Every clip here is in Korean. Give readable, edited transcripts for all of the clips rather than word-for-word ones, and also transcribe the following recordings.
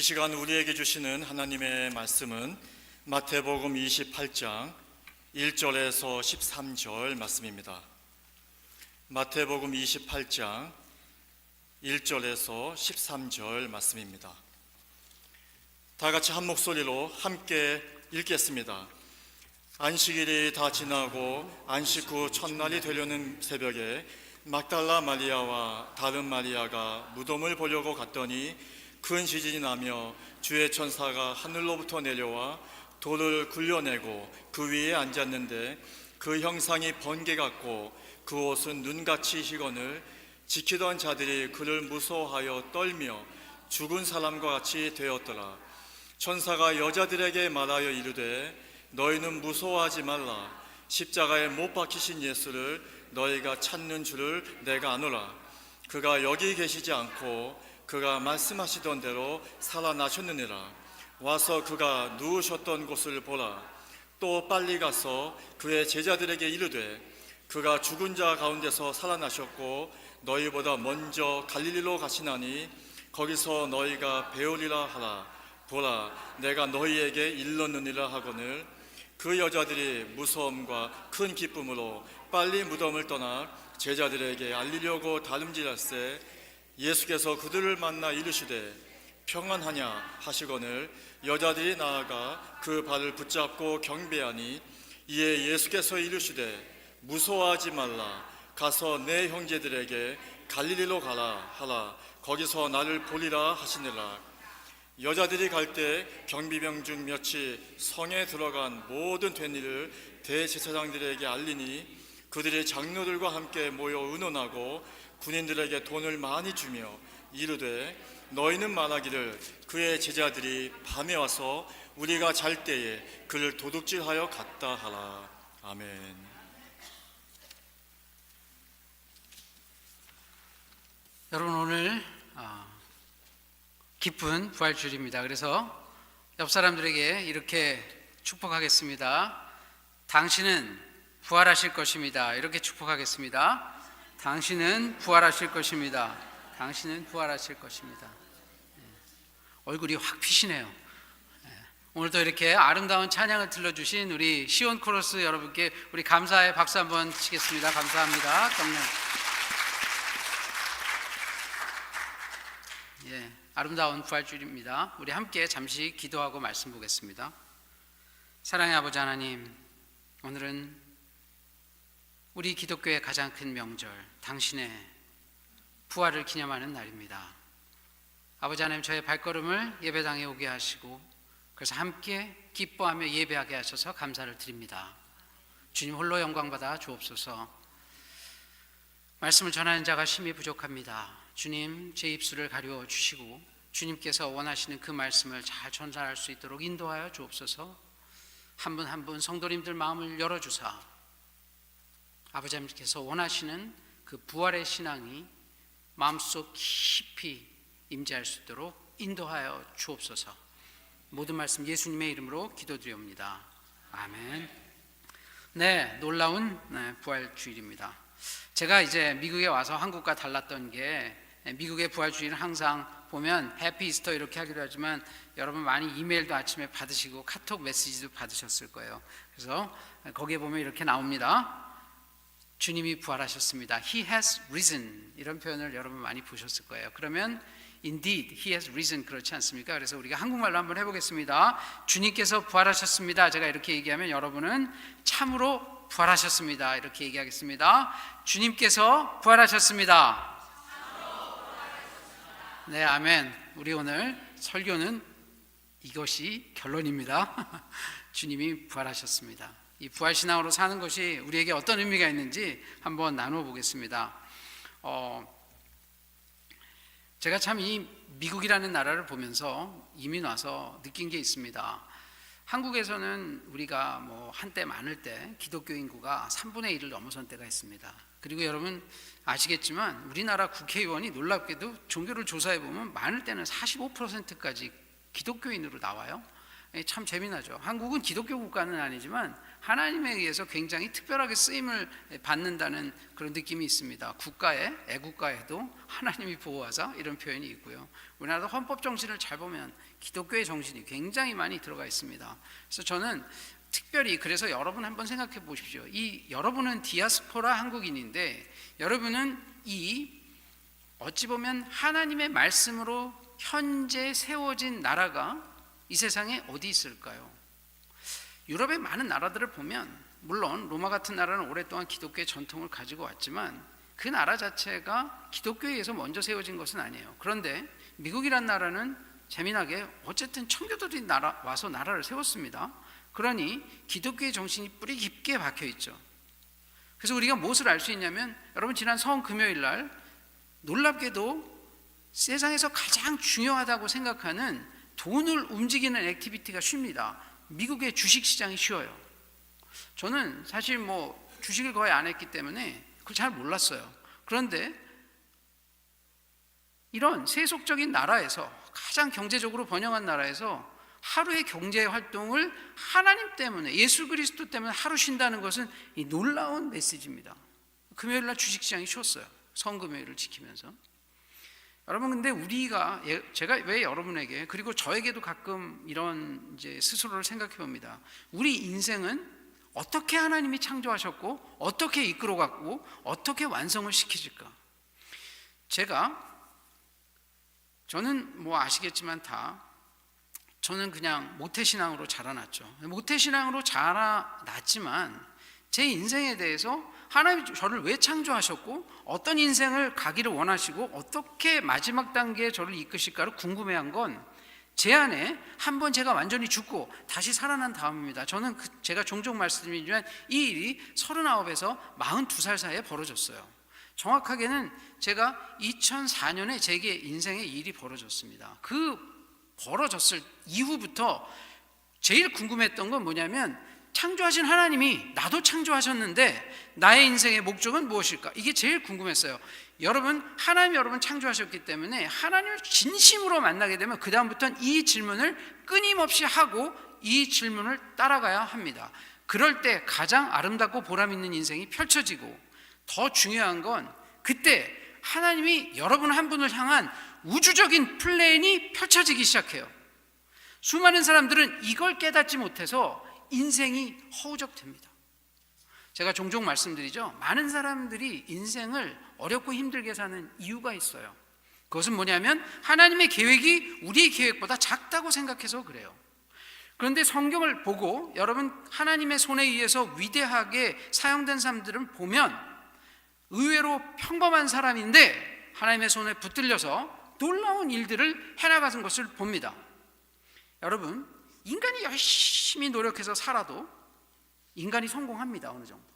이 시간 우리에게 주시는 하나님의 말씀은 마태복음 28장 1절에서 13절 말씀입니다. 마태복음 28장 1절에서 13절 말씀입니다. 다 같이 한 목소리로 함께 읽겠습니다. 안식일이 다 지나고 안식 후 첫날이 되려는 새벽에 막달라 마리아와 다른 마리아가 무덤을 보려고 갔더니 큰 지진이 나며 주의 천사가 하늘로부터 내려와 돌을 굴려내고 그 위에 앉았는데 그 형상이 번개 같고 그 옷은 눈같이 희건을 지키던 자들이 그를 무서워하여 떨며 죽은 사람과 같이 되었더라. 천사가 여자들에게 말하여 이르되 너희는 무서워하지 말라. 십자가에 못 박히신 예수를 너희가 찾는 줄을 내가 아노라. 그가 여기 계시지 않고 그가 말씀하시던 대로 살아나셨느니라. 와서 그가 누우셨던 곳을 보라. 또 빨리 가서 그의 제자들에게 이르되 그가 죽은 자 가운데서 살아나셨고 너희보다 먼저 갈릴리로 가시나니 거기서 너희가 배우리라 하라. 보라, 내가 너희에게 일렀느니라 하거늘. 그 여자들이 무서움과 큰 기쁨으로 빨리 무덤을 떠나 제자들에게 알리려고 다름질할세 예수께서 그들을 만나 이르시되 평안하냐 하시거늘 여자들이 나아가 그 발을 붙잡고 경배하니 이에 예수께서 이르시되 무서워하지 말라. 가서 내 형제들에게 갈릴리로 가라 하라. 거기서 나를 보리라 하시니라. 여자들이 갈 때 경비병 중 몇이 성에 들어간 모든 된 일을 대제사장들에게 알리니 그들이 장로들과 함께 모여 의논하고 군인들에게 돈을 많이 주며 이르되 너희는 말하기를 그의 제자들이 밤에 와서 우리가 잘 때에 그를 도둑질하여 갔다 하라. 아멘. 여러분, 오늘 기쁜 부활주일입니다. 그래서 옆 사람들에게 이렇게 축복하겠습니다. 당신은 부활하실 것입니다. 이렇게 축복하겠습니다. 당신은 부활하실 것입니다. 당신은 부활하실 것입니다. 얼굴이 확 피시네요. 오늘도 이렇게 아름다운 찬양을 들려주신 우리 시온 코러스 여러분께 우리 감사의 박수 한번 치겠습니다. 감사합니다. 아름다운 부활주일입니다. 우리 함께 잠시 기도하고 말씀 보겠습니다. 사랑의 아버지 하나님, 오늘은 우리 기독교의 가장 큰 명절, 당신의 부활을 기념하는 날입니다. 아버지 하나님, 저의 발걸음을 예배당에 오게 하시고 그래서 함께 기뻐하며 예배하게 하셔서 감사를 드립니다. 주님 홀로 영광받아 주옵소서. 말씀을 전하는 자가 심히 부족합니다. 주님, 제 입술을 가려 주시고 주님께서 원하시는 그 말씀을 잘 전달할 수 있도록 인도하여 주옵소서. 한 분 한 분 성도님들 마음을 열어주사 아버지 하나님께서 원하시는 그 부활의 신앙이 마음속 깊이 임재할 수 있도록 인도하여 주옵소서. 모든 말씀 예수님의 이름으로 기도드리옵니다. 아멘. 네, 놀라운 부활주일입니다. 제가 이제 미국에 와서 한국과 달랐던 게 미국의 부활주일은 항상 보면 해피 이스터 이렇게 하기로 하지만 여러분 많이 이메일도 아침에 받으시고 카톡 메시지도 받으셨을 거예요. 그래서 거기에 보면 이렇게 나옵니다. 주님이 부활하셨습니다. He has risen. 이런 표현을 여러분 많이 보셨을 거예요. 그러면 indeed He has risen, 그렇지 않습니까? 그래서 우리가 한국말로 한번 해보겠습니다. 주님께서 부활하셨습니다. 제가 이렇게 얘기하면 여러분은 참으로 부활하셨습니다. 이렇게 얘기하겠습니다. 주님께서 부활하셨습니다. 네, 아멘. 우리 오늘 설교는 이것이 결론입니다. 주님이 부활하셨습니다. 이 부활신앙으로 사는 것이 우리에게 어떤 의미가 있는지 한번 나누어 보겠습니다. 제가 참 이 미국이라는 나라를 보면서 이민 와서 느낀 게 있습니다. 한국에서는 우리가 한때 많을 때 기독교 인구가 3분의 1을 넘어선 때가 있습니다. 그리고 여러분 아시겠지만 우리나라 국회의원이 놀랍게도 종교를 조사해 보면 많을 때는 45%까지 기독교인으로 나와요. 참 재미나죠. 한국은 기독교 국가는 아니지만 하나님에 의해서 굉장히 특별하게 쓰임을 받는다는 그런 느낌이 있습니다. 국가에, 애국가에도 하나님이 보호하사 이런 표현이 있고요. 우리나라 헌법 정신을 잘 보면 기독교의 정신이 굉장히 많이 들어가 있습니다. 그래서 저는 특별히 그래서 여러분 한번 생각해 보십시오. 여러분은 디아스포라 한국인인데 여러분은 어찌 보면 하나님의 말씀으로 현재 세워진 나라가 이 세상에 어디 있을까요? 유럽의 많은 나라들을 보면 물론 로마 같은 나라는 오랫동안 기독교의 전통을 가지고 왔지만 그 나라 자체가 기독교에 의해서 먼저 세워진 것은 아니에요. 그런데 미국이란 나라는 재미나게 어쨌든 청교도들이 와서 나라를 세웠습니다. 그러니 기독교의 정신이 뿌리 깊게 박혀 있죠. 그래서 우리가 무엇을 알 수 있냐면 여러분 지난 성금요일 날 놀랍게도 세상에서 가장 중요하다고 생각하는 돈을 움직이는 액티비티가 쉽니다. 미국의 주식시장이 쉬워요. 저는 사실 주식을 거의 안 했기 때문에 그걸 잘 몰랐어요. 그런데 이런 세속적인 나라에서 가장 경제적으로 번영한 나라에서 하루의 경제 활동을 하나님 때문에 예수 그리스도 때문에 하루 쉰다는 것은 이 놀라운 메시지입니다. 금요일 날 주식시장이 쉬었어요. 성금요일을 지키면서. 여러분 근데 제가 왜 여러분에게 그리고 저에게도 가끔 이런 스스로를 생각해 봅니다. 우리 인생은 어떻게 하나님이 창조하셨고 어떻게 이끌어갔고 어떻게 완성을 시키실까? 저는 아시겠지만 저는 그냥 모태신앙으로 자라났죠. 모태신앙으로 자라났지만 제 인생에 대해서 하나님이 저를 왜 창조하셨고 어떤 인생을 가기를 원하시고 어떻게 마지막 단계에 저를 이끄실까를 궁금해한 건 제 안에 한번 제가 완전히 죽고 다시 살아난 다음입니다. 저는 제가 종종 말씀드리지만 이 일이 39에서 42살 사이에 벌어졌어요. 정확하게는 제가 2004년에 제게 인생에 일이 벌어졌습니다. 그 벌어졌을 이후부터 제일 궁금했던 건 뭐냐면 창조하신 하나님이 나도 창조하셨는데 나의 인생의 목적은 무엇일까? 이게 제일 궁금했어요. 하나님이 여러분 창조하셨기 때문에 하나님을 진심으로 만나게 되면 그 다음부터는 이 질문을 끊임없이 하고 이 질문을 따라가야 합니다. 그럴 때 가장 아름답고 보람 있는 인생이 펼쳐지고 더 중요한 건 그때 하나님이 여러분 한 분을 향한 우주적인 플랜이 펼쳐지기 시작해요. 수많은 사람들은 이걸 깨닫지 못해서 인생이 허우적됩니다. 제가 종종 말씀드리죠. 많은 사람들이 인생을 어렵고 힘들게 사는 이유가 있어요. 그것은 뭐냐면 하나님의 계획이 우리의 계획보다 작다고 생각해서 그래요. 그런데 성경을 보고 여러분 하나님의 손에 의해서 위대하게 사용된 사람들을 보면 의외로 평범한 사람인데 하나님의 손에 붙들려서 놀라운 일들을 해나가는 것을 봅니다. 여러분 인간이 열심히 노력해서 살아도 인간이 성공합니다. 어느 정도.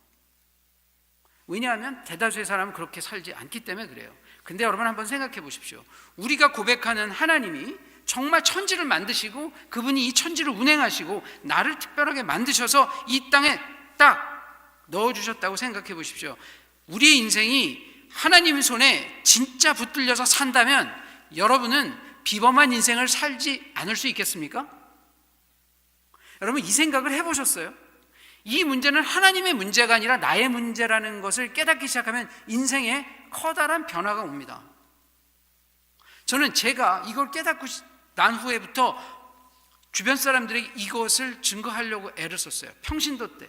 왜냐하면 대다수의 사람은 그렇게 살지 않기 때문에 그래요. 근데 여러분 한번 생각해 보십시오. 우리가 고백하는 하나님이 정말 천지를 만드시고 그분이 이 천지를 운행하시고 나를 특별하게 만드셔서 이 땅에 딱 넣어주셨다고 생각해 보십시오. 우리의 인생이 하나님의 손에 진짜 붙들려서 산다면 여러분은 비범한 인생을 살지 않을 수 있겠습니까? 여러분 이 생각을 해보셨어요? 이 문제는 하나님의 문제가 아니라 나의 문제라는 것을 깨닫기 시작하면 인생에 커다란 변화가 옵니다. 저는 제가 이걸 깨닫고 난 후에부터 주변 사람들에게 이것을 증거하려고 애를 썼어요. 평신도 때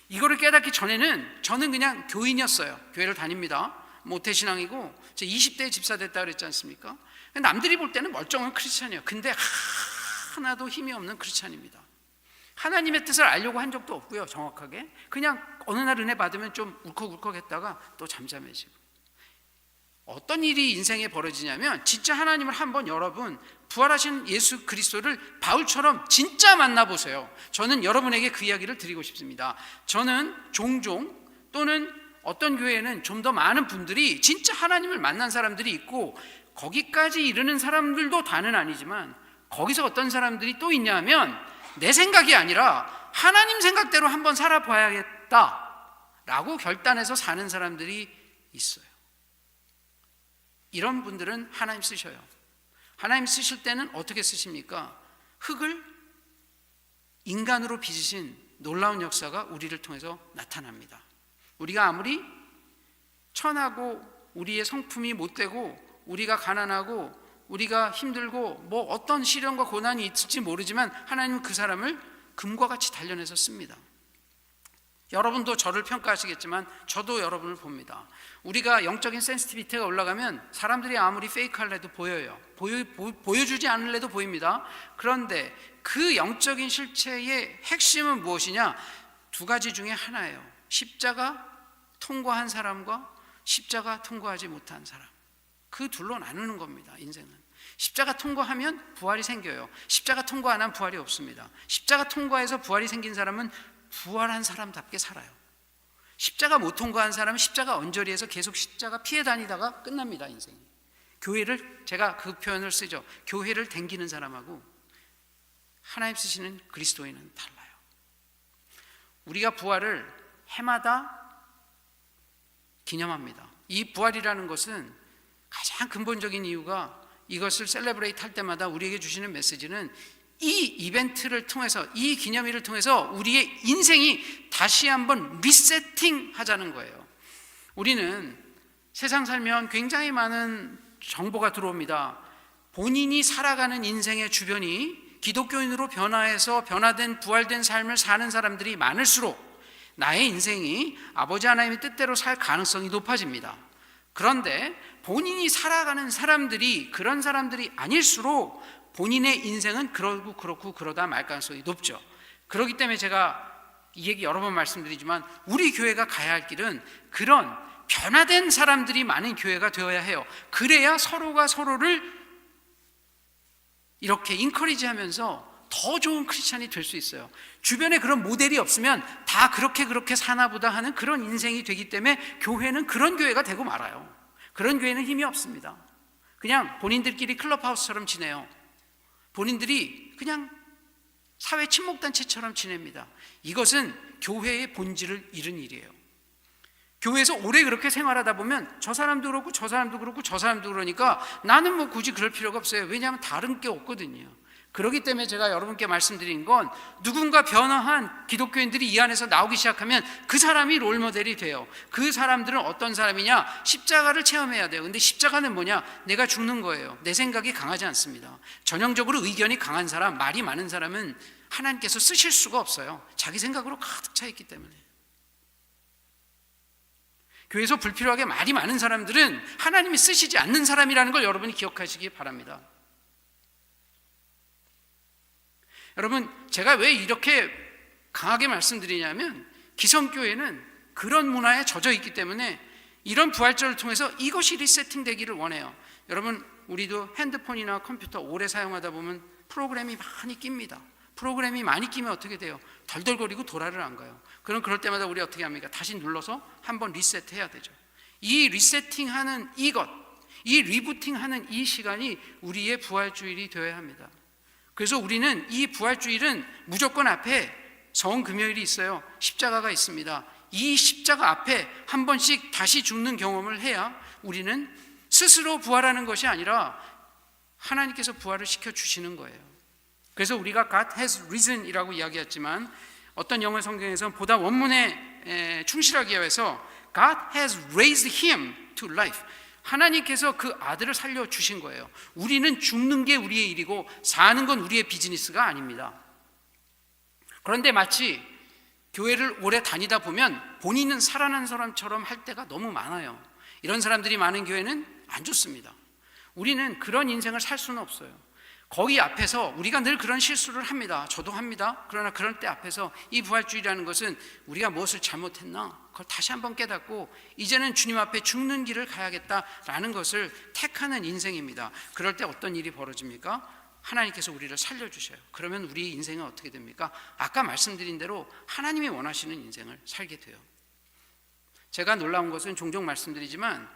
이거를 깨닫기 전에는 저는 그냥 교인이었어요. 교회를 다닙니다. 모태신앙이고 제 20대에 집사 됐다 그랬지 않습니까? 남들이 볼 때는 멀쩡한 크리스찬이에요. 근데 하나도 힘이 없는 크리스찬입니다. 하나님의 뜻을 알려고 한 적도 없고요. 정확하게 그냥 어느 날 은혜 받으면 좀 울컥울컥 했다가 또 잠잠해지고. 어떤 일이 인생에 벌어지냐면 진짜 하나님을 한번 여러분 부활하신 예수 그리스도를 바울처럼 진짜 만나보세요. 저는 여러분에게 그 이야기를 드리고 싶습니다. 저는 종종 또는 어떤 교회에는 좀 더 많은 분들이 진짜 하나님을 만난 사람들이 있고 거기까지 이르는 사람들도 다는 아니지만 거기서 어떤 사람들이 또 있냐면 내 생각이 아니라 하나님 생각대로 한번 살아봐야겠다라고 결단해서 사는 사람들이 있어요. 이런 분들은 하나님 쓰셔요. 하나님 쓰실 때는 어떻게 쓰십니까? 흙을 인간으로 빚으신 놀라운 역사가 우리를 통해서 나타납니다. 우리가 아무리 천하고 우리의 성품이 못되고 우리가 가난하고 우리가 힘들고 뭐 어떤 시련과 고난이 있을지 모르지만 하나님은 그 사람을 금과 같이 단련해서 씁니다. 여러분도 저를 평가하시겠지만 저도 여러분을 봅니다. 우리가 영적인 센시티비티가 올라가면 사람들이 아무리 페이크할래 해도 보여요. 보여주지 않을래도 보입니다. 그런데 그 영적인 실체의 핵심은 무엇이냐? 두 가지 중에 하나예요. 십자가 통과한 사람과 십자가 통과하지 못한 사람. 그 둘로 나누는 겁니다. 인생은. 십자가 통과하면 부활이 생겨요. 십자가 통과 안 하면 부활이 없습니다. 십자가 통과해서 부활이 생긴 사람은 부활한 사람답게 살아요. 십자가 못 통과한 사람은 십자가 언저리에서 계속 십자가 피해 다니다가 끝납니다. 인생이. 교회를, 제가 그 표현을 쓰죠. 교회를 댕기는 사람하고 하나님 쓰시는 그리스도인은 달라요. 우리가 부활을 해마다 기념합니다. 이 부활이라는 것은 가장 근본적인 이유가, 이것을 셀레브레이트 할 때마다 우리에게 주시는 메시지는 이 이벤트를 통해서, 이 기념일을 통해서 우리의 인생이 다시 한번 리세팅 하자는 거예요. 우리는 세상 살면 굉장히 많은 정보가 들어옵니다. 본인이 살아가는 인생의 주변이 기독교인으로 변화해서 변화된 부활된 삶을 사는 사람들이 많을수록 나의 인생이 아버지 하나님의 뜻대로 살 가능성이 높아집니다. 그런데 본인이 살아가는 사람들이 그런 사람들이 아닐수록 본인의 인생은 그러고 그러다 말 가능성이 높죠. 그렇기 때문에 제가 이 얘기 여러 번 말씀드리지만 우리 교회가 가야 할 길은 그런 변화된 사람들이 많은 교회가 되어야 해요. 그래야 서로가 서로를 이렇게 인커리지하면서 더 좋은 크리스찬이 될 수 있어요. 주변에 그런 모델이 없으면 다 그렇게 사나 보다 하는 그런 인생이 되기 때문에 교회는 그런 교회가 되고 말아요. 그런 교회는 힘이 없습니다. 그냥 본인들끼리 클럽하우스처럼 지내요. 본인들이 그냥 사회 친목단체처럼 지냅니다. 이것은 교회의 본질을 잃은 일이에요. 교회에서 오래 그렇게 생활하다 보면 저 사람도 그렇고 저 사람도 그렇고 저 사람도 그러니까 나는 뭐 굳이 그럴 필요가 없어요. 왜냐하면 다른 게 없거든요. 그렇기 때문에 제가 여러분께 말씀드린 건 누군가 변화한 기독교인들이 이 안에서 나오기 시작하면 그 사람이 롤모델이 돼요. 그 사람들은 어떤 사람이냐? 십자가를 체험해야 돼요. 근데 십자가는 뭐냐? 내가 죽는 거예요. 내 생각이 강하지 않습니다. 전형적으로 의견이 강한 사람, 말이 많은 사람은 하나님께서 쓰실 수가 없어요. 자기 생각으로 가득 차 있기 때문에. 교회에서 불필요하게 말이 많은 사람들은 하나님이 쓰시지 않는 사람이라는 걸 여러분이 기억하시기 바랍니다. 여러분, 제가 왜 이렇게 강하게 말씀드리냐면 기성교회는 그런 문화에 젖어 있기 때문에 이런 부활절을 통해서 이것이 리세팅 되기를 원해요. 여러분, 우리도 핸드폰이나 컴퓨터 오래 사용하다 보면 프로그램이 많이 낍니다. 프로그램이 많이 끼면 어떻게 돼요? 덜덜거리고 돌아를 안 가요. 그럼 그럴 때마다 우리 어떻게 합니까? 다시 눌러서 한번 리셋해야 되죠. 이 리세팅하는 이것, 이 리부팅하는 이 시간이 우리의 부활주일이 되어야 합니다. 그래서 우리는 이 부활주일은 무조건 앞에 성금요일이 있어요. 십자가가 있습니다. 이 십자가 앞에 한 번씩 다시 죽는 경험을 해야 우리는 스스로 부활하는 것이 아니라 하나님께서 부활을 시켜주시는 거예요. 그래서 우리가 God has risen 이라고 이야기했지만 어떤 영어 성경에서는 보다 원문에 충실하기 위해서 God has raised him to life. 하나님께서 그 아들을 살려주신 거예요. 우리는 죽는 게 우리의 일이고 사는 건 우리의 비즈니스가 아닙니다. 그런데 마치 교회를 오래 다니다 보면 본인은 살아난 사람처럼 할 때가 너무 많아요. 이런 사람들이 많은 교회는 안 좋습니다. 우리는 그런 인생을 살 수는 없어요. 거기 앞에서 우리가 늘 그런 실수를 합니다. 저도 합니다. 그러나 그럴 때 앞에서 이 부활주의라는 것은 우리가 무엇을 잘못했나? 그걸 다시 한번 깨닫고 이제는 주님 앞에 죽는 길을 가야겠다라는 것을 택하는 인생입니다. 그럴 때 어떤 일이 벌어집니까? 하나님께서 우리를 살려주셔요. 그러면 우리 인생은 어떻게 됩니까? 아까 말씀드린 대로 하나님이 원하시는 인생을 살게 돼요. 제가 놀라운 것은 종종 말씀드리지만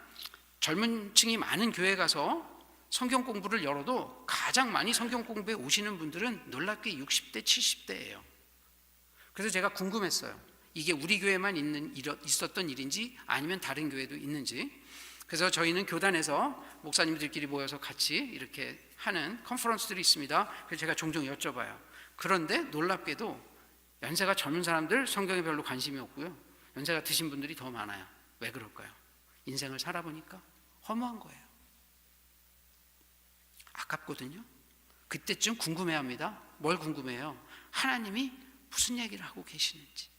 젊은 층이 많은 교회에 가서 성경 공부를 열어도 가장 많이 성경 공부에 오시는 분들은 놀랍게 60대, 70대예요. 그래서 제가 궁금했어요. 이게 우리 교회만 있었던 일인지 아니면 다른 교회도 있는지. 그래서 저희는 교단에서 목사님들끼리 모여서 같이 이렇게 하는 컨퍼런스들이 있습니다. 그래서 제가 종종 여쭤봐요. 그런데 놀랍게도 연세가 젊은 사람들 성경에 별로 관심이 없고요, 연세가 드신 분들이 더 많아요. 왜 그럴까요? 인생을 살아보니까 허무한 거예요. 아깝거든요. 그때쯤 궁금해합니다. 뭘 궁금해요? 하나님이 무슨 얘기를 하고 계시는지.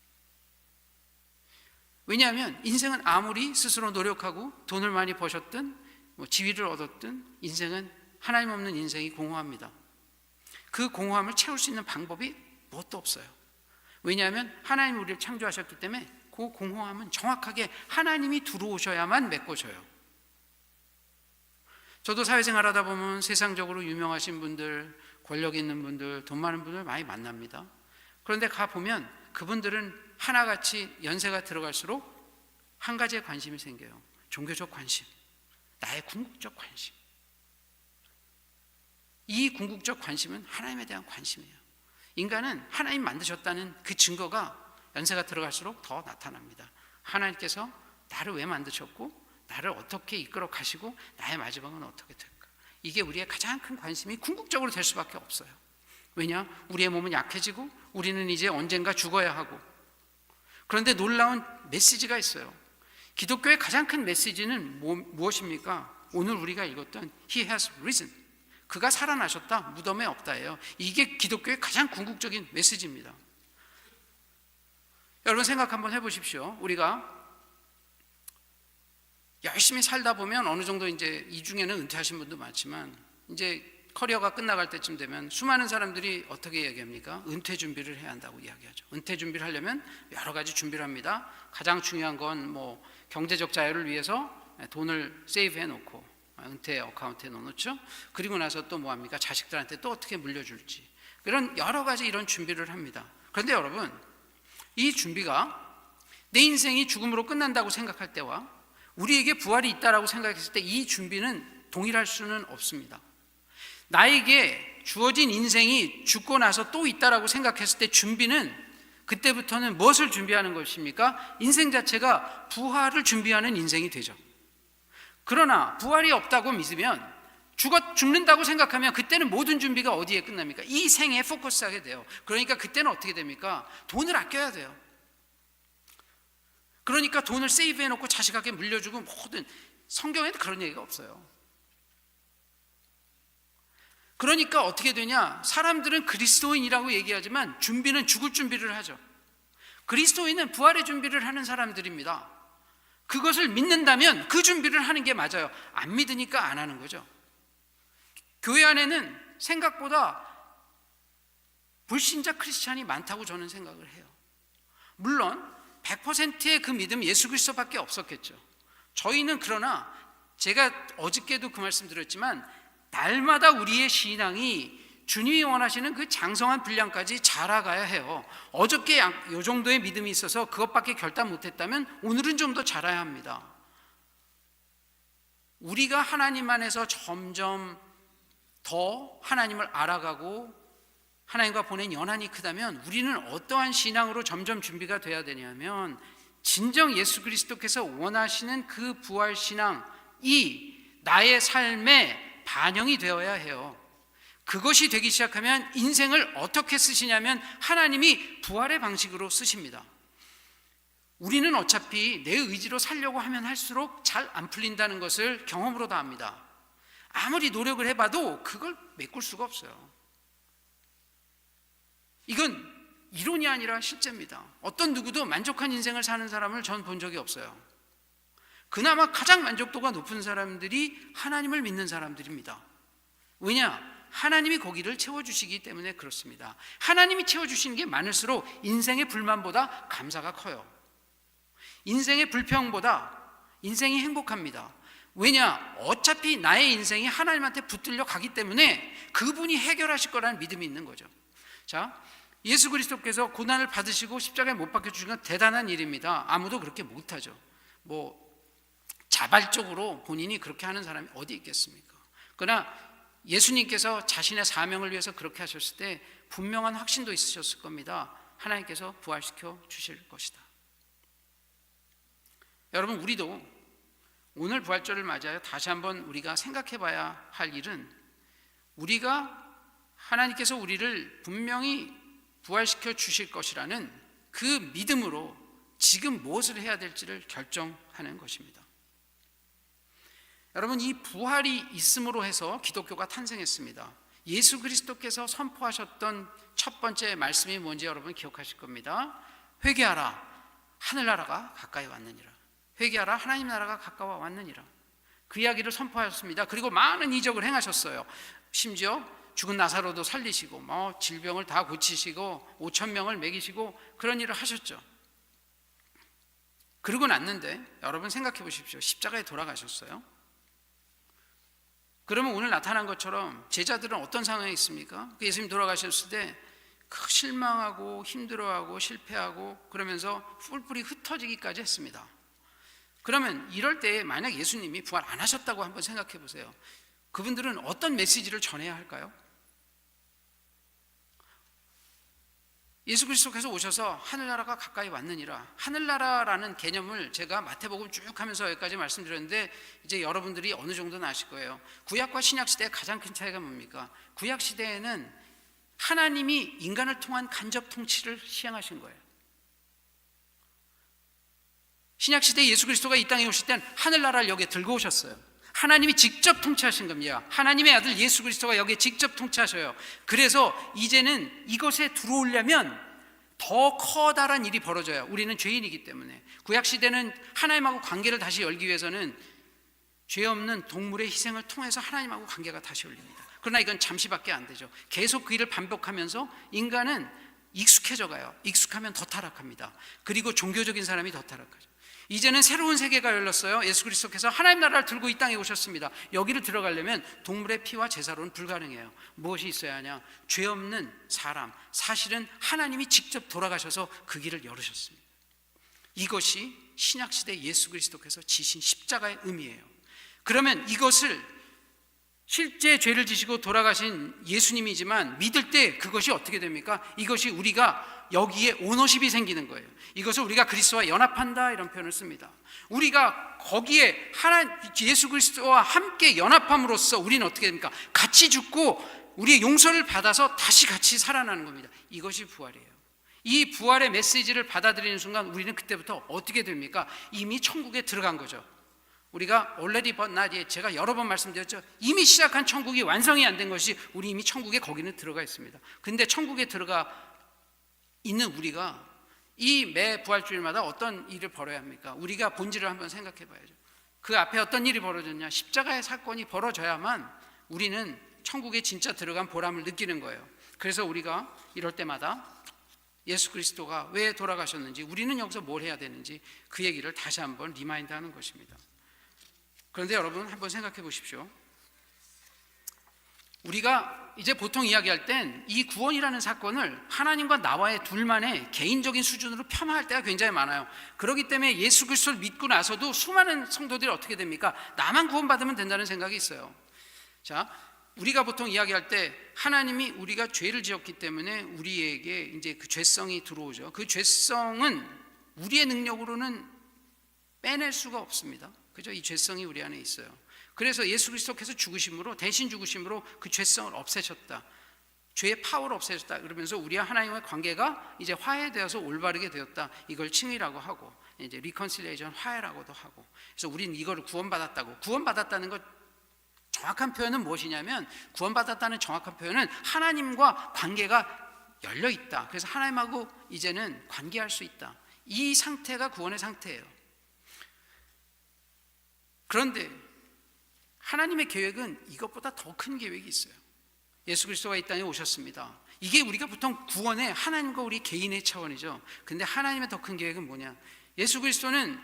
왜냐하면 인생은 아무리 스스로 노력하고 돈을 많이 버셨든 지위를 얻었든 인생은 하나님 없는 인생이 공허합니다. 그 공허함을 채울 수 있는 방법이 무엇도 없어요. 왜냐하면 하나님이 우리를 창조하셨기 때문에 그 공허함은 정확하게 하나님이 들어오셔야만 메꿔져요. 저도 사회생활 하다 보면 세상적으로 유명하신 분들, 권력 있는 분들, 돈 많은 분들 많이 만납니다. 그런데 가보면 그분들은 하나같이 연세가 들어갈수록 한 가지에 관심이 생겨요. 종교적 관심, 나의 궁극적 관심. 이 궁극적 관심은 하나님에 대한 관심이에요. 인간은 하나님 만드셨다는 그 증거가 연세가 들어갈수록 더 나타납니다. 하나님께서 나를 왜 만드셨고 나를 어떻게 이끌어 가시고 나의 마지막은 어떻게 될까? 이게 우리의 가장 큰 관심이 궁극적으로 될 수밖에 없어요. 왜냐? 우리의 몸은 약해지고 우리는 이제 언젠가 죽어야 하고. 그런데 놀라운 메시지가 있어요. 기독교의 가장 큰 메시지는 무엇입니까? 오늘 우리가 읽었던 He has risen, 그가 살아나셨다, 무덤에 없다예요. 이게 기독교의 가장 궁극적인 메시지입니다. 여러분 생각 한번 해보십시오. 우리가 열심히 살다 보면 어느 정도 이제 이 중에는 은퇴하신 분도 많지만 이제 커리어가 끝나갈 때쯤 되면 수많은 사람들이 어떻게 얘기합니까? 은퇴 준비를 해야 한다고 이야기하죠. 은퇴 준비를 하려면 여러 가지 준비를 합니다. 가장 중요한 건 경제적 자유를 위해서 돈을 세이브해 놓고 은퇴 어카운트에 넣어놓죠. 그리고 나서 또 합니까? 자식들한테 또 어떻게 물려줄지, 그런 여러 가지 이런 준비를 합니다. 그런데 여러분, 이 준비가 내 인생이 죽음으로 끝난다고 생각할 때와 우리에게 부활이 있다라고 생각했을 때 이 준비는 동일할 수는 없습니다. 나에게 주어진 인생이 죽고 나서 또 있다라고 생각했을 때 준비는, 그때부터는 무엇을 준비하는 것입니까? 인생 자체가 부활을 준비하는 인생이 되죠. 그러나 부활이 없다고 믿으면, 죽는다고 생각하면 그때는 모든 준비가 어디에 끝납니까? 이 생에 포커스하게 돼요. 그러니까 그때는 어떻게 됩니까? 돈을 아껴야 돼요. 그러니까 돈을 세이브해놓고 자식에게 물려주고 모든, 성경에는 그런 얘기가 없어요. 그러니까 어떻게 되냐? 사람들은 그리스도인이라고 얘기하지만 준비는 죽을 준비를 하죠. 그리스도인은 부활의 준비를 하는 사람들입니다. 그것을 믿는다면 그 준비를 하는 게 맞아요. 안 믿으니까 안 하는 거죠. 교회 안에는 생각보다 불신자 크리스찬이 많다고 저는 생각을 해요. 물론 100%의 그 믿음 예수 그리스도밖에 없었겠죠. 저희는 그러나 제가 어저께도 그 말씀 드렸지만 날마다 우리의 신앙이 주님이 원하시는 그 장성한 분량까지 자라가야 해요. 어저께 이 정도의 믿음이 있어서 그것밖에 결단 못했다면 오늘은 좀 더 자라야 합니다. 우리가 하나님 안에서 점점 더 하나님을 알아가고 하나님과 보낸 연한이 크다면 우리는 어떠한 신앙으로 점점 준비가 돼야 되냐면, 진정 예수 그리스도께서 원하시는 그 부활 신앙이 나의 삶에 반영이 되어야 해요. 그것이 되기 시작하면 인생을 어떻게 쓰시냐면 하나님이 부활의 방식으로 쓰십니다. 우리는 어차피 내 의지로 살려고 하면 할수록 잘 안 풀린다는 것을 경험으로 다 압니다. 아무리 노력을 해봐도 그걸 메꿀 수가 없어요. 이건 이론이 아니라 실제입니다. 어떤 누구도 만족한 인생을 사는 사람을 전 본 적이 없어요. 그나마 가장 만족도가 높은 사람들이 하나님을 믿는 사람들입니다. 왜냐? 하나님이 거기를 채워주시기 때문에 그렇습니다. 하나님이 채워주시는 게 많을수록 인생의 불만보다 감사가 커요. 인생의 불평보다 인생이 행복합니다. 왜냐? 어차피 나의 인생이 하나님한테 붙들려 가기 때문에 그분이 해결하실 거라는 믿음이 있는 거죠. 자, 예수 그리스도께서 고난을 받으시고 십자가에 못 박혀주신 건 대단한 일입니다. 아무도 그렇게 못하죠. 자발적으로 본인이 그렇게 하는 사람이 어디 있겠습니까? 그러나 예수님께서 자신의 사명을 위해서 그렇게 하셨을 때 분명한 확신도 있으셨을 겁니다. 하나님께서 부활시켜 주실 것이다. 여러분, 우리도 오늘 부활절을 맞이하여 다시 한번 우리가 생각해 봐야 할 일은, 우리가 하나님께서 우리를 분명히 부활시켜 주실 것이라는 그 믿음으로 지금 무엇을 해야 될지를 결정하는 것입니다. 여러분, 이 부활이 있음으로 해서 기독교가 탄생했습니다. 예수 그리스도께서 선포하셨던 첫 번째 말씀이 뭔지 여러분 기억하실 겁니다. 회개하라, 하늘나라가 가까이 왔느니라. 회개하라, 하나님 나라가 가까워 왔느니라. 그 이야기를 선포하셨습니다. 그리고 많은 이적을 행하셨어요. 심지어 죽은 나사로도 살리시고 질병을 다 고치시고 5,000명을 먹이시고 그런 일을 하셨죠. 그러고 났는데 여러분 생각해 보십시오. 십자가에 돌아가셨어요. 그러면 오늘 나타난 것처럼 제자들은 어떤 상황에 있습니까? 예수님 돌아가셨을 때 실망하고 힘들어하고 실패하고 그러면서 뿔뿔이 흩어지기까지 했습니다. 그러면 이럴 때 만약 예수님이 부활 안 하셨다고 한번 생각해 보세요. 그분들은 어떤 메시지를 전해야 할까요? 예수 그리스도께서 오셔서 하늘나라가 가까이 왔느니라. 하늘나라라는 개념을 제가 마태복음 쭉 하면서 여기까지 말씀드렸는데 이제 여러분들이 어느 정도는 아실 거예요. 구약과 신약 시대의 가장 큰 차이가 뭡니까? 구약 시대에는 하나님이 인간을 통한 간접 통치를 시행하신 거예요. 신약 시대 예수 그리스도가 이 땅에 오실 땐 하늘나라를 여기에 들고 오셨어요. 하나님이 직접 통치하신 겁니다. 하나님의 아들 예수 그리스도가 여기에 직접 통치하셔요. 그래서 이제는 이것에 들어오려면 더 커다란 일이 벌어져요. 우리는 죄인이기 때문에. 구약 시대는 하나님하고 관계를 다시 열기 위해서는 죄 없는 동물의 희생을 통해서 하나님하고 관계가 다시 열립니다. 그러나 이건 잠시밖에 안 되죠. 계속 그 일을 반복하면서 인간은 익숙해져 가요. 익숙하면 더 타락합니다. 그리고 종교적인 사람이 더 타락하죠. 이제는 새로운 세계가 열렸어요. 예수 그리스도께서 하나님 나라를 들고 이 땅에 오셨습니다. 여기를 들어가려면 동물의 피와 제사로는 불가능해요. 무엇이 있어야 하냐? 죄 없는 사람, 사실은 하나님이 직접 돌아가셔서 그 길을 열으셨습니다. 이것이 신약시대 예수 그리스도께서 지신 십자가의 의미예요. 그러면 이것을 실제 죄를 지시고 돌아가신 예수님이지만 믿을 때 그것이 어떻게 됩니까? 이것이 우리가 여기에 오너십이 생기는 거예요. 이것을 우리가 그리스도와 연합한다 이런 표현을 씁니다. 우리가 거기에 예수 그리스도와 함께 연합함으로써 우리는 어떻게 됩니까? 같이 죽고 우리의 용서를 받아서 다시 같이 살아나는 겁니다. 이것이 부활이에요. 이 부활의 메시지를 받아들이는 순간 우리는 그때부터 어떻게 됩니까? 이미 천국에 들어간 거죠. 우리가 already but not yet, 제가 여러 번 말씀드렸죠. 이미 시작한 천국이 완성이 안 된 것이 우리 이미 천국에 거기는 들어가 있습니다. 근데 천국에 들어가 있는 우리가 이 매 부활주일마다 어떤 일을 벌여야 합니까? 우리가 본질을 한번 생각해 봐야죠. 그 앞에 어떤 일이 벌어졌냐? 십자가의 사건이 벌어져야만 우리는 천국에 진짜 들어간 보람을 느끼는 거예요. 그래서 우리가 이럴 때마다 예수 그리스도가 왜 돌아가셨는지, 우리는 여기서 뭘 해야 되는지 그 얘기를 다시 한번 리마인드하는 것입니다. 그런데 여러분 한번 생각해 보십시오. 우리가 이제 보통 이야기할 땐 이 구원이라는 사건을 하나님과 나와의 둘만의 개인적인 수준으로 폄하할 때가 굉장히 많아요. 그렇기 때문에 예수 그리스도를 믿고 나서도 수많은 성도들이 어떻게 됩니까? 나만 구원받으면 된다는 생각이 있어요. 자, 우리가 보통 이야기할 때 하나님이 우리가 죄를 지었기 때문에 우리에게 이제 그 죄성이 들어오죠. 그 죄성은 우리의 능력으로는 빼낼 수가 없습니다. 그죠? 이 죄성이 우리 안에 있어요. 그래서 예수 그리스도께서 죽으심으로, 대신 죽으심으로 그 죄성을 없애셨다. 죄의 파워를 없애셨다. 그러면서 우리와 하나님의 관계가 이제 화해되어서 올바르게 되었다. 이걸 칭의라고 하고, 이제 리컨실레이션, 화해라고도 하고. 그래서 우리는 이거를 구원받았다고. 구원받았다는 것 정확한 표현은 무엇이냐면, 구원받았다는 정확한 표현은 하나님과 관계가 열려 있다. 그래서 하나님하고 이제는 관계할 수 있다. 이 상태가 구원의 상태예요. 그런데 하나님의 계획은 이것보다 더 큰 계획이 있어요. 예수 그리스도가 이 땅에 오셨습니다. 이게 우리가 보통 구원의 하나님과 우리 개인의 차원이죠. 근데 하나님의 더 큰 계획은 뭐냐? 예수 그리스도는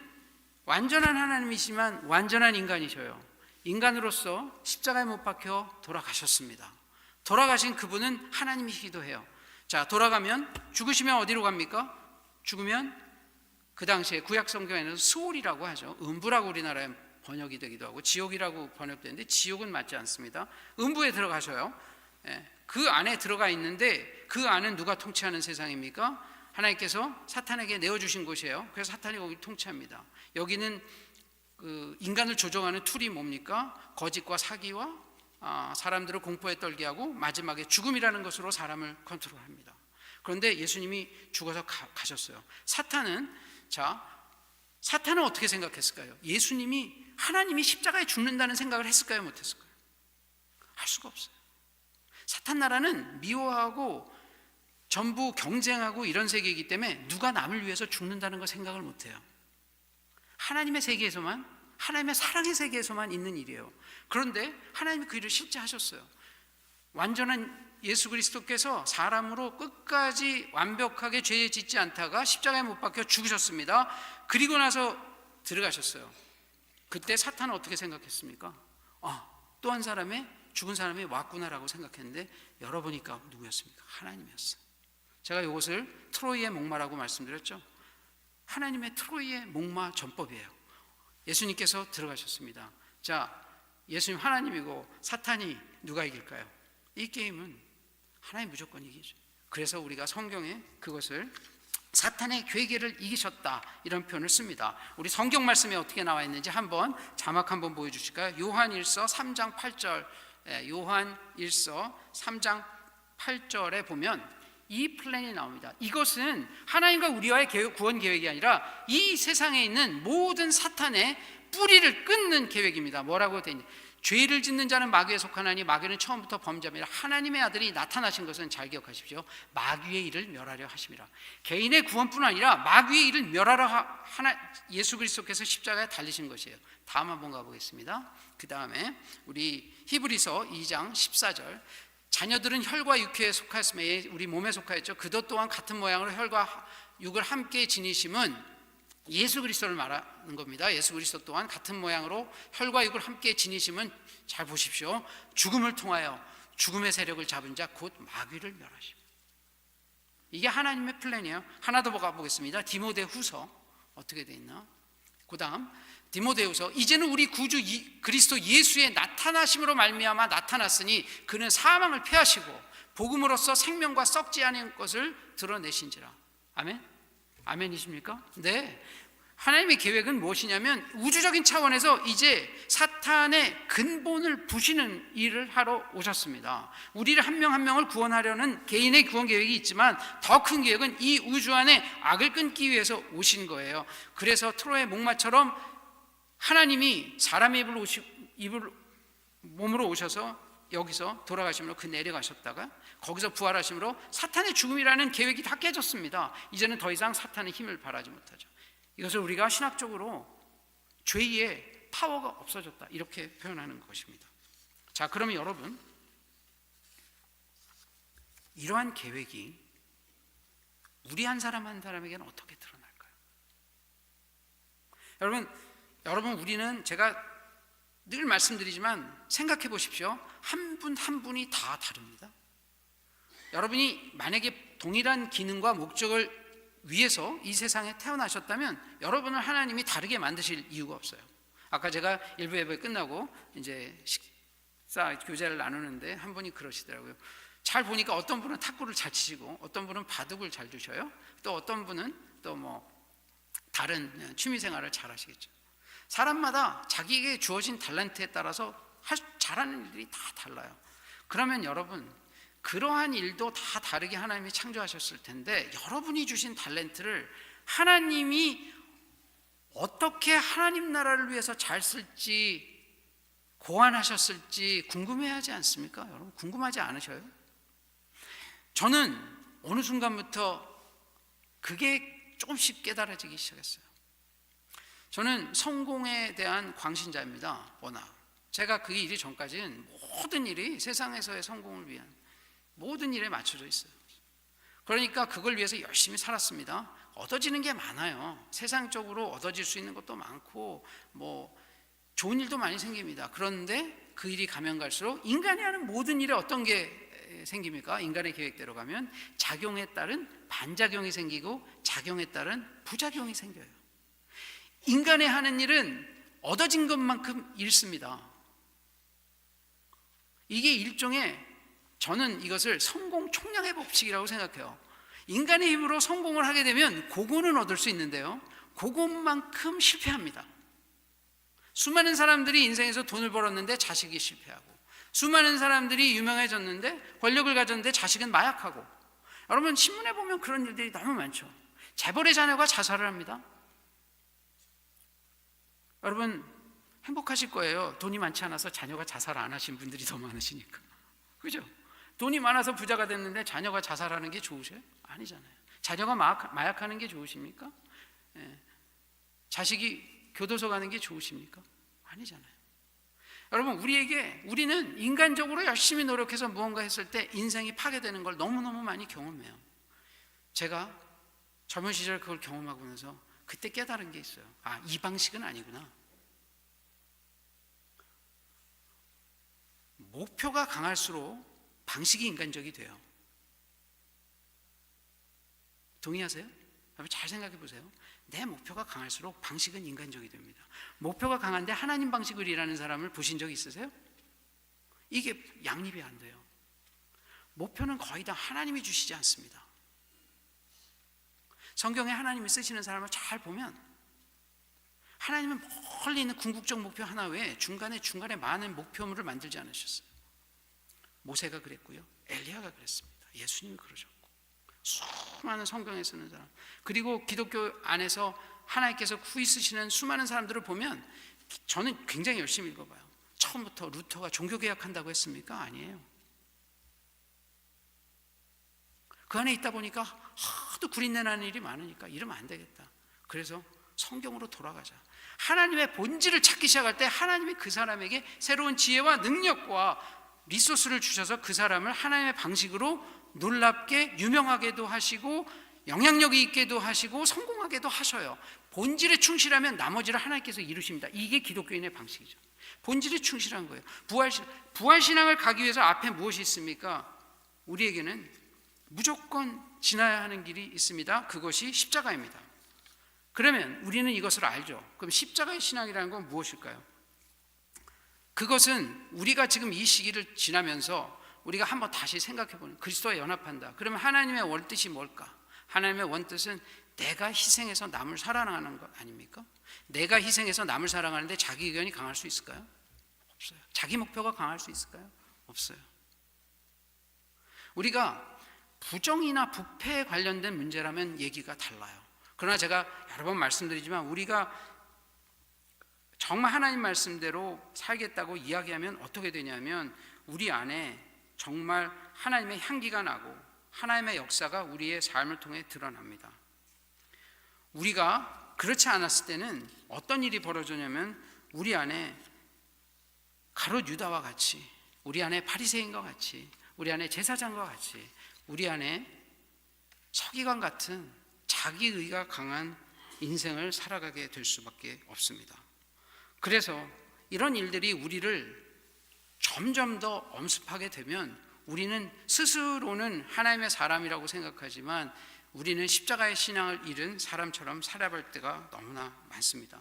완전한 하나님이시지만 완전한 인간이셔요. 인간으로서 십자가에 못 박혀 돌아가셨습니다. 돌아가신 그분은 하나님이시기도 해요. 자, 돌아가면, 죽으시면 어디로 갑니까? 죽으면 그 당시에 구약 성경에는 수올이라고 하죠. 음부라고 우리나라에 번역이 되기도 하고 지옥이라고 번역되는데 지옥은 맞지 않습니다. 음부에 들어가셔요. 그 안에 들어가 있는데 그 안은 누가 통치하는 세상입니까? 하나님께서 사탄에게 내어주신 곳이에요. 그래서 사탄이 거기 통치합니다. 여기는 그 인간을 조종하는 툴이 뭡니까? 거짓과 사기와 사람들을 공포에 떨게 하고 마지막에 죽음이라는 것으로 사람을 컨트롤합니다. 그런데 예수님이 죽어서 가셨어요. 사탄은 어떻게 생각했을까요? 예수님이 하나님이 십자가에 죽는다는 생각을 했을까요? 못했을까요? 할 수가 없어요. 사탄 나라는 미워하고 전부 경쟁하고 이런 세계이기 때문에 누가 남을 위해서 죽는다는 걸 생각을 못해요. 하나님의 세계에서만, 하나님의 사랑의 세계에서만 있는 일이에요. 그런데 하나님이 그 일을 실제 하셨어요. 완전한 예수 그리스도께서 사람으로 끝까지 완벽하게 죄 짓지 않다가 십자가에 못 박혀 죽으셨습니다. 그리고 나서 들어가셨어요. 그때 사탄은 어떻게 생각했습니까? 또 한 사람의 죽은 사람이 왔구나라고 생각했는데 열어보니까 누구였습니까? 하나님이었어요. 제가 이것을 트로이의 목마라고 말씀드렸죠. 하나님의 트로이의 목마 전법이에요. 예수님께서 들어가셨습니다. 예수님 하나님이고 사탄이 누가 이길까요? 이 게임은 하나님 무조건 이기죠. 그래서 우리가 성경에 그것을 사탄의 괴계를 이기셨다 이런 표현을 씁니다. 우리 성경 말씀에 어떻게 나와 있는지 한번 자막 한번 보여주실까요? 요한일서 3장 8절, 요한일서 3장 8절에 보면 이 플랜이 나옵니다. 이것은 하나님과 우리와의 구원 계획이 아니라 이 세상에 있는 모든 사탄의 뿌리를 끊는 계획입니다. 뭐라고 되어 있냐? 죄를 짓는 자는 마귀에 속하나니 마귀는 처음부터 범죄함이라. 하나님의 아들이 나타나신 것은 잘 기억하십시오. 마귀의 일을 멸하려 하심이라. 개인의 구원뿐 아니라 마귀의 일을 멸하려 예수 그리스도께서 십자가에 달리신 것이에요. 다음 한번 가보겠습니다. 그 다음에 우리 히브리서 2장 14절, 자녀들은 혈과 육회에 속하였으며 우리 몸에 속하였죠. 그것 또한 같은 모양으로 혈과 육을 함께 지니심은 예수 그리스도를 말하는 겁니다. 예수 그리스도 또한 같은 모양으로 혈과 육을 함께 지니심은, 잘 보십시오, 죽음을 통하여 죽음의 세력을 잡은 자 곧 마귀를 멸하십니다. 이게 하나님의 플랜이에요. 하나 더 가보겠습니다. 디모데후서 어떻게 돼 있나? 그 다음 디모데후서, 이제는 우리 구주 그리스도 예수의 나타나심으로 말미암아 나타났으니 그는 사망을 패하시고 복음으로써 생명과 썩지 않은 것을 드러내신지라. 아멘? 아멘이십니까? 네. 하나님의 계획은 무엇이냐면 우주적인 차원에서 이제 사탄의 근본을 부시는 일을 하러 오셨습니다. 우리를 한 명 한 명을 구원하려는 개인의 구원 계획이 있지만 더 큰 계획은 이 우주 안에 악을 끊기 위해서 오신 거예요. 그래서 트로의 목마처럼 하나님이 사람의 몸으로 오셔서 여기서 돌아가심으로 그 내려가셨다가 거기서 부활하심으로 사탄의 죽음이라는 계획이 다 깨졌습니다. 이제는 더 이상 사탄의 힘을 발하지 못하죠. 이것을 우리가 신학적으로 죄의 파워가 없어졌다 이렇게 표현하는 것입니다. 그러면 여러분, 이러한 계획이 우리 한 사람 한 사람에게는 어떻게 드러날까요? 여러분 우리는, 제가 늘 말씀드리지만 생각해 보십시오. 한 분 한 분이 다 다릅니다. 여러분이 만약에 동일한 기능과 목적을 위해서 이 세상에 태어나셨다면 여러분을 하나님이 다르게 만드실 이유가 없어요. 아까 제가 일부 예배 끝나고 이제 식사 교제를 나누는데 한 분이 그러시더라고요. 잘 보니까 어떤 분은 탁구를 잘 치시고 어떤 분은 바둑을 잘 두셔요. 또 어떤 분은 또 다른 취미 생활을 잘 하시겠죠. 사람마다 자기에게 주어진 탤런트에 따라서 잘하는 일들이 다 달라요. 그러면 여러분, 그러한 일도 다 다르게 하나님이 창조하셨을 텐데 여러분이 주신 탤런트를 하나님이 어떻게 하나님 나라를 위해서 잘 쓸지 고안하셨을지 궁금해하지 않습니까? 여러분 궁금하지 않으셔요? 저는 어느 순간부터 그게 조금씩 깨달아지기 시작했어요. 저는 성공에 대한 광신자입니다. 워낙 제가 그 일이 전까지는 모든 일이 세상에서의 성공을 위한 모든 일에 맞춰져 있어요. 그러니까 그걸 위해서 열심히 살았습니다. 얻어지는 게 많아요. 세상적으로 얻어질 수 있는 것도 많고 좋은 일도 많이 생깁니다. 그런데 그 일이 가면 갈수록 인간이 하는 모든 일에 어떤 게 생깁니까? 인간의 계획대로 가면 작용에 따른 반작용이 생기고 작용에 따른 부작용이 생겨요. 인간의 하는 일은 얻어진 것만큼 잃습니다. 이게 일종의, 저는 이것을 성공 총량의 법칙이라고 생각해요. 인간의 힘으로 성공을 하게 되면 그거는 얻을 수 있는데요, 그것만큼 실패합니다. 수많은 사람들이 인생에서 돈을 벌었는데 자식이 실패하고, 수많은 사람들이 유명해졌는데 권력을 가졌는데 자식은 마약하고. 여러분 신문에 보면 그런 일들이 너무 많죠. 재벌의 자녀가 자살을 합니다. 여러분 행복하실 거예요. 돈이 많지 않아서 자녀가 자살 안 하신 분들이 더 많으시니까. 그죠? 돈이 많아서 부자가 됐는데 자녀가 자살하는 게 좋으세요? 아니잖아요. 자녀가 마약하는 게 좋으십니까? 자식이 교도소 가는 게 좋으십니까? 아니잖아요. 여러분 우리는 인간적으로 열심히 노력해서 무언가 했을 때 인생이 파괴되는 걸 너무너무 많이 경험해요. 제가 젊은 시절 그걸 경험하고 나서 그때 깨달은 게 있어요. 이 방식은 아니구나. 목표가 강할수록 방식이 인간적이 돼요. 동의하세요? 여러분 잘 생각해 보세요. 내 목표가 강할수록 방식은 인간적이 됩니다. 목표가 강한데 하나님 방식을 일하는 사람을 보신 적 있으세요? 이게 양립이 안 돼요. 목표는 거의 다 하나님이 주시지 않습니다. 성경에 하나님이 쓰시는 사람을 잘 보면 하나님은 멀리 있는 궁극적 목표 하나 외에 중간에 많은 목표물을 만들지 않으셨어요. 모세가 그랬고요, 엘리야가 그랬습니다. 예수님이 그러셨고, 수많은 성경에 쓰는 사람, 그리고 기독교 안에서 하나님께서 후이 쓰시는 수많은 사람들을 보면 저는 굉장히 열심히 읽어봐요. 처음부터 루터가 종교개혁한다고 했습니까? 아니에요. 그 안에 있다 보니까 하도 구린내 나는 일이 많으니까 이러면 안 되겠다. 그래서 성경으로 돌아가자. 하나님의 본질을 찾기 시작할 때 하나님이 그 사람에게 새로운 지혜와 능력과 리소스를 주셔서 그 사람을 하나님의 방식으로 놀랍게 유명하게도 하시고 영향력이 있게도 하시고 성공하게도 하셔요. 본질에 충실하면 나머지를 하나님께서 이루십니다. 이게 기독교인의 방식이죠. 본질에 충실한 거예요. 부활신앙을 가기 위해서 앞에 무엇이 있습니까? 우리에게는 무조건 지나야 하는 길이 있습니다. 그것이 십자가입니다. 그러면 우리는 이것을 알죠. 그럼 십자가의 신앙이라는 건 무엇일까요? 그것은 우리가 지금 이 시기를 지나면서 우리가 한번 다시 생각해보는, 그리스도와 연합한다. 그러면 하나님의 원뜻이 뭘까? 하나님의 원뜻은 내가 희생해서 남을 사랑하는 것 아닙니까? 내가 희생해서 남을 사랑하는데 자기 의견이 강할 수 있을까요? 없어요. 자기 목표가 강할 수 있을까요? 없어요. 우리가 부정이나 부패에 관련된 문제라면 얘기가 달라요. 그러나 제가 여러 번 말씀드리지만 우리가 정말 하나님 말씀대로 살겠다고 이야기하면 어떻게 되냐면 우리 안에 정말 하나님의 향기가 나고 하나님의 역사가 우리의 삶을 통해 드러납니다. 우리가 그렇지 않았을 때는 어떤 일이 벌어지냐면 우리 안에 가롯 유다와 같이, 우리 안에 바리새인과 같이, 우리 안에 제사장과 같이, 우리 안에 서기관 같은 자기의가 강한 인생을 살아가게 될 수밖에 없습니다. 그래서 이런 일들이 우리를 점점 더 엄습하게 되면 우리는 스스로는 하나님의 사람이라고 생각하지만 우리는 십자가의 신앙을 잃은 사람처럼 살아갈 때가 너무나 많습니다.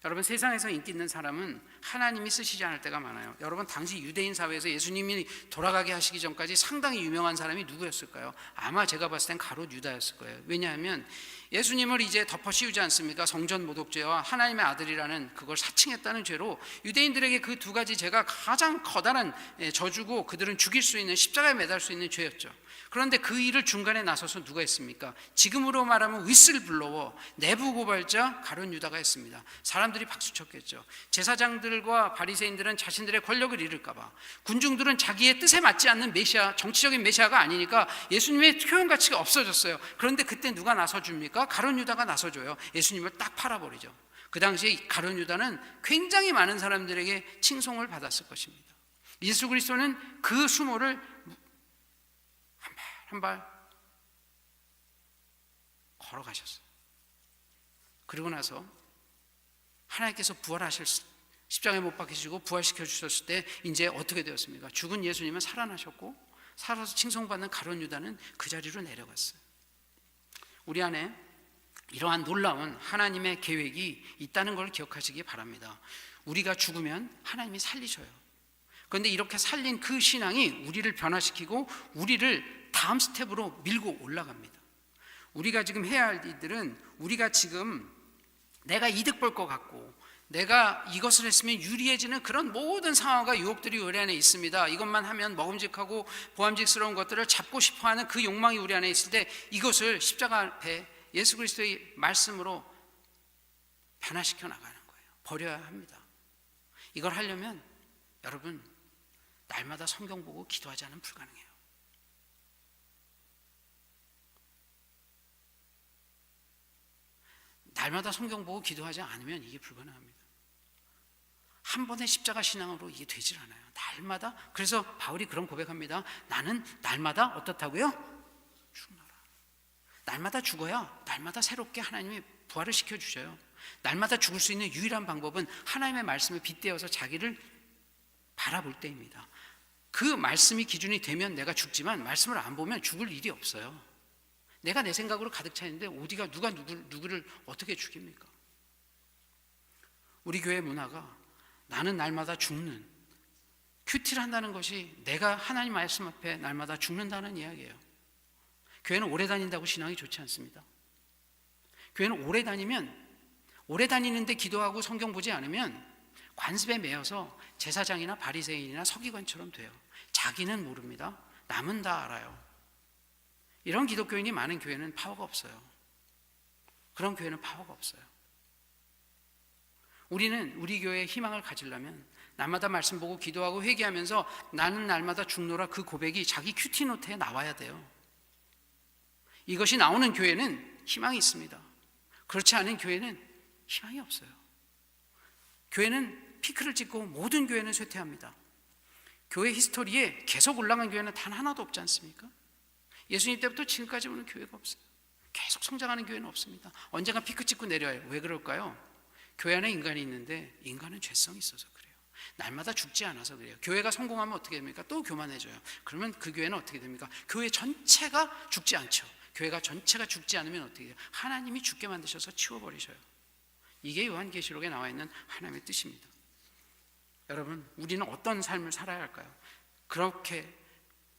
여러분 세상에서 인기 있는 사람은 하나님이 쓰시지 않을 때가 많아요. 여러분 당시 유대인 사회에서 예수님이 돌아가게 하시기 전까지 상당히 유명한 사람이 누구였을까요? 아마 제가 봤을 땐 가롯 유다였을 거예요. 왜냐하면 예수님을 이제 덮어씌우지 않습니까? 성전 모독죄와 하나님의 아들이라는 그걸 사칭했다는 죄로 유대인들에게 그 두 가지 죄가 가장 커다란 저주고 그들은 죽일 수 있는, 십자가에 매달 수 있는 죄였죠. 그런데 그 일을 중간에 나서서 누가 했습니까? 지금으로 말하면 위슬블로워, 내부 고발자 가룟 유다가 했습니다. 사람들이 박수쳤겠죠. 제사장들과 바리새인들은 자신들의 권력을 잃을까 봐, 군중들은 자기의 뜻에 맞지 않는 메시아, 정치적인 메시아가 아니니까 예수님의 표현 가치가 없어졌어요. 그런데 그때 누가 나서줍니까? 가룟 유다가 나서줘요. 예수님을 딱 팔아버리죠. 그 당시에 가룟 유다는 굉장히 많은 사람들에게 칭송을 받았을 것입니다. 예수 그리스도는 그 수모를 한 발 걸어가셨어요. 그리고 나서 하나님께서 부활하실, 십자가에 못 박히시고 부활시켜 주셨을 때 이제 어떻게 되었습니까? 죽은 예수님은 살아나셨고 살아서 칭송받는 가룟 유다는 그 자리로 내려갔어요. 우리 안에 이러한 놀라운 하나님의 계획이 있다는 걸 기억하시기 바랍니다. 우리가 죽으면 하나님이 살리셔요. 그런데 이렇게 살린 그 신앙이 우리를 변화시키고 우리를 다음 스텝으로 밀고 올라갑니다. 우리가 지금 해야 할 일들은, 우리가 지금 내가 이득 볼 것 같고 내가 이것을 했으면 유리해지는 그런 모든 상황과 유혹들이 우리 안에 있습니다. 이것만 하면 먹음직하고 보암직스러운 것들을 잡고 싶어하는 그 욕망이 우리 안에 있을 때 이것을 십자가 앞에 예수 그리스도의 말씀으로 변화시켜 나가는 거예요. 버려야 합니다. 이걸 하려면 여러분 날마다 성경 보고 기도하지 않으면 불가능해요. 날마다 성경 보고 기도하지 않으면 이게 불가능합니다. 한 번의 십자가 신앙으로 이게 되질 않아요. 날마다. 그래서 바울이 그런 고백합니다. 나는 날마다 어떻다고요? 죽노라. 날마다 죽어야 날마다 새롭게 하나님이 부활을 시켜주셔요. 날마다 죽을 수 있는 유일한 방법은 하나님의 말씀을 빗대어서 자기를 바라볼 때입니다. 그 말씀이 기준이 되면 내가 죽지만 말씀을 안 보면 죽을 일이 없어요. 내가 내 생각으로 가득 차 있는데 어디가 누가 누구를 어떻게 죽입니까? 우리 교회 문화가 나는 날마다 죽는, 큐티를 한다는 것이 내가 하나님 말씀 앞에 날마다 죽는다는 이야기예요. 교회는 오래 다닌다고 신앙이 좋지 않습니다. 교회는 오래 다니는데 기도하고 성경 보지 않으면 관습에 매여서 제사장이나 바리새인이나 서기관처럼 돼요. 자기는 모릅니다. 남은 다 알아요. 이런 기독교인이 많은 교회는 파워가 없어요. 그런 교회는 파워가 없어요. 우리는 우리 교회에 희망을 가지려면 날마다 말씀 보고 기도하고 회개하면서 나는 날마다 죽노라 그 고백이 자기 큐티노트에 나와야 돼요. 이것이 나오는 교회는 희망이 있습니다. 그렇지 않은 교회는 희망이 없어요. 교회는 피크를 찍고 모든 교회는 쇠퇴합니다. 교회 히스토리에 계속 올라간 교회는 단 하나도 없지 않습니까? 예수님 때부터 지금까지 오는 교회가 없어요. 계속 성장하는 교회는 없습니다. 언젠가 피크 찍고 내려와요. 왜 그럴까요? 교회 안에 인간이 있는데 인간은 죄성이 있어서 그래요. 날마다 죽지 않아서 그래요. 교회가 성공하면 어떻게 됩니까? 또 교만해져요. 그러면 그 교회는 어떻게 됩니까? 교회 전체가 죽지 않죠. 교회가 전체가 죽지 않으면 어떻게 돼요? 하나님이 죽게 만드셔서 치워버리셔요. 이게 요한계시록에 나와 있는 하나님의 뜻입니다. 여러분, 우리는 어떤 삶을 살아야 할까요? 그렇게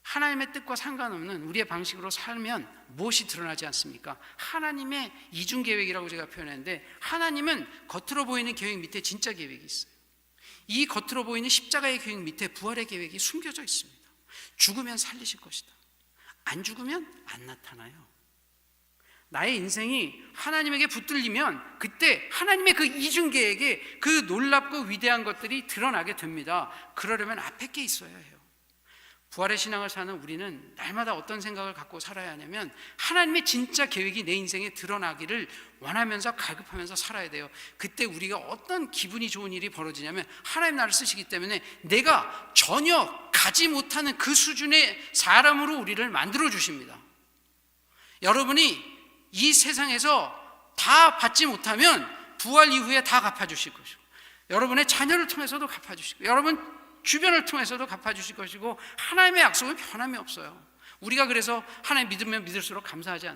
하나님의 뜻과 상관없는 우리의 방식으로 살면 무엇이 드러나지 않습니까? 하나님의 이중계획이라고 제가 표현했는데, 하나님은 겉으로 보이는 계획 밑에 진짜 계획이 있어요. 이 겉으로 보이는 십자가의 계획 밑에 부활의 계획이 숨겨져 있습니다. 죽으면 살리실 것이다. 안 죽으면 안 나타나요. 나의 인생이 하나님에게 붙들리면 그때 하나님의 그 이중계획에 그 놀랍고 위대한 것들이 드러나게 됩니다. 그러려면 앞에 게 있어야 해요. 부활의 신앙을 사는 우리는 날마다 어떤 생각을 갖고 살아야 하냐면 하나님의 진짜 계획이 내 인생에 드러나기를 원하면서 갈급하면서 살아야 돼요. 그때 우리가 어떤 기분이 좋은 일이 벌어지냐면 하나님 나를 쓰시기 때문에 내가 전혀 가지 못하는 그 수준의 사람으로 우리를 만들어 주십니다. 여러분이 이 세상에서 다 받지 못하면 부활 이후에 다 갚아주실 것이고, 여러분의 자녀를 통해서도 갚아주시고, 여러분 주변을 통해서도 갚아주실 것이고, 하나님의 약속은 변함이 없어요. 우리가 그래서 하나님 믿으면 믿을수록 감사하지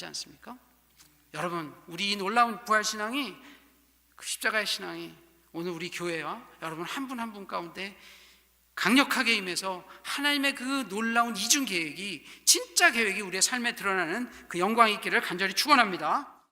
않습니까? 여러분, 우리 이 놀라운 부활 신앙이, 그 십자가의 신앙이 오늘 우리 교회와 여러분 한 분 한 분 가운데 강력하게 임해서 하나님의 그 놀라운 이중 계획이, 진짜 계획이 우리의 삶에 드러나는 그 영광이 있기를 간절히 축원합니다.